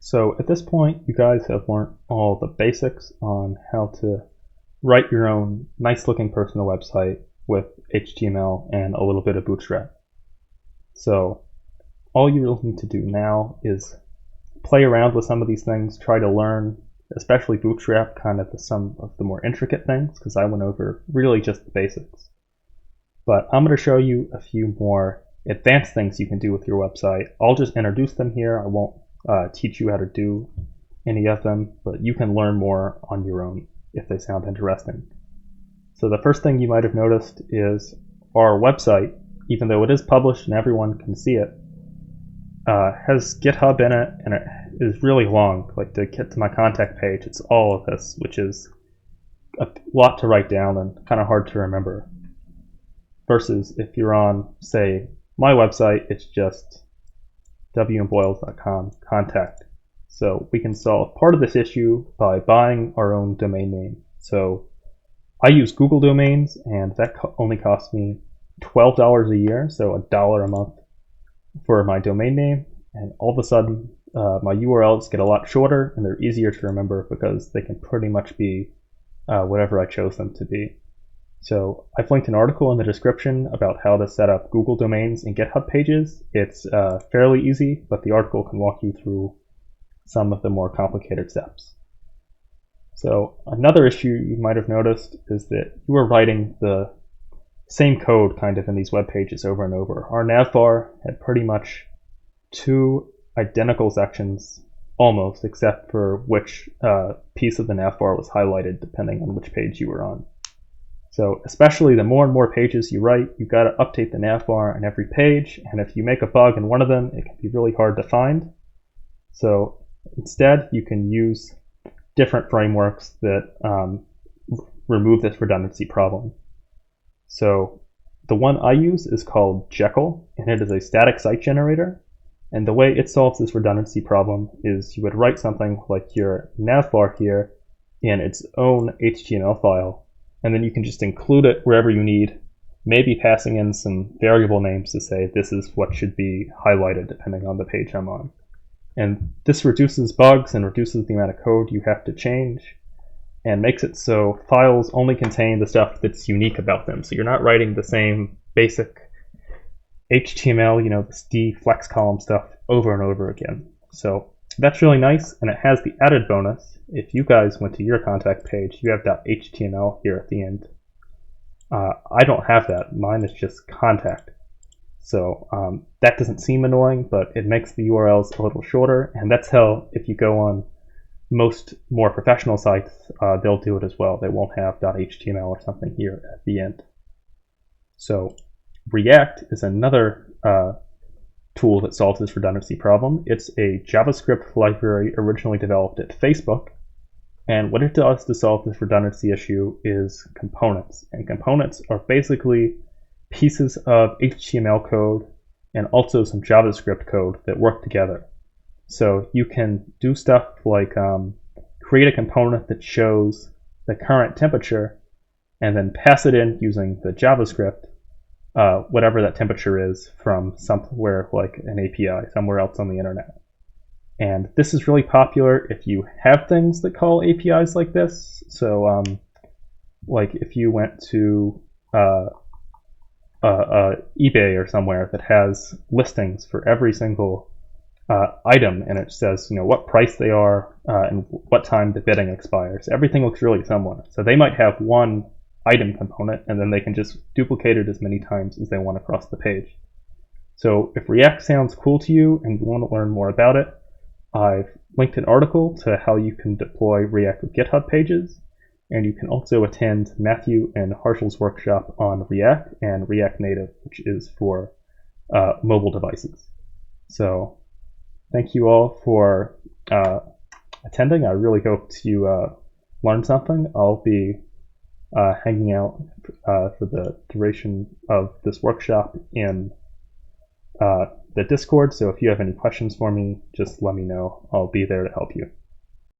So at this point, you guys have learned all the basics on how to write your own nice looking personal website with HTML and a little bit of Bootstrap. So all you really need to do now is play around with some of these things, try to learn, especially Bootstrap, kind of some of the more intricate things, because I went over really just the basics. But I'm going to show you a few more advanced things you can do with your website. I'll just introduce them here. I won't teach you how to do any of them, but you can learn more on your own if they sound interesting. So the first thing you might have noticed is our website, even though it is published and everyone can see it, has GitHub in it, and it is really long. Like to get to my contact page, it's all of this, which is a lot to write down and kind of hard to remember. Versus if you're on, say, my website, it's just wmboyles.com contact. So we can solve part of this issue by buying our own domain name. So I use Google domains, and that only costs me $12 a year, so $1 a month for my domain name. And all of a sudden, my URLs get a lot shorter, and they're easier to remember because they can pretty much be whatever I chose them to be. So I've linked an article in the description about how to set up Google domains and GitHub pages. It's fairly easy, but the article can walk you through some of the more complicated steps. So another issue you might have noticed is that you are writing the same code kind of in these web pages over and over. Our navbar had pretty much two identical sections almost, except for which piece of the navbar was highlighted depending on which page you were on. So especially the more and more pages you write, you've got to update the navbar on every page, and if you make a bug in one of them, it can be really hard to find. So instead, you can use different frameworks that remove this redundancy problem. So the one I use is called Jekyll, and it is a static site generator. And the way it solves this redundancy problem is you would write something like your navbar here in its own HTML file, and then you can just include it wherever you need, maybe passing in some variable names to say this is what should be highlighted depending on the page I'm on. And this reduces bugs and reduces the amount of code you have to change, and makes it so files only contain the stuff that's unique about them. So you're not writing the same basic HTML, this D flex column stuff over and over again. So that's really nice, and it has the added bonus. If you guys went to your contact page, you have .html here at the end. I don't have that. Mine is just contact. So that doesn't seem annoying, but it makes the URLs a little shorter, and that's how, if you go on most more professional sites, they'll do it as well. They won't have .html or something here at the end. So React is another tool that solves this redundancy problem. It's a JavaScript library originally developed at Facebook, and what it does to solve this redundancy issue is components. And components are basically pieces of HTML code and also some JavaScript code that work together. So you can do stuff like create a component that shows the current temperature and then pass it in using the JavaScript, whatever that temperature is, from somewhere like an API, somewhere else on the internet. And this is really popular if you have things that call APIs like this. So like if you went to eBay or somewhere that has listings for every single item, and it says what price they are and what time the bidding expires. Everything looks really similar. So they might have one item component, and then they can just duplicate it as many times as they want across the page. So if React sounds cool to you and you want to learn more about it, I've linked an article to how you can deploy React with GitHub pages, and you can also attend Matthew and Harshil's workshop on React and React Native, which is for mobile devices. So thank you all for attending. I really hope you learned something. I'll be hanging out for the duration of this workshop in the Discord, so if you have any questions for me, just let me know. I'll be there to help you.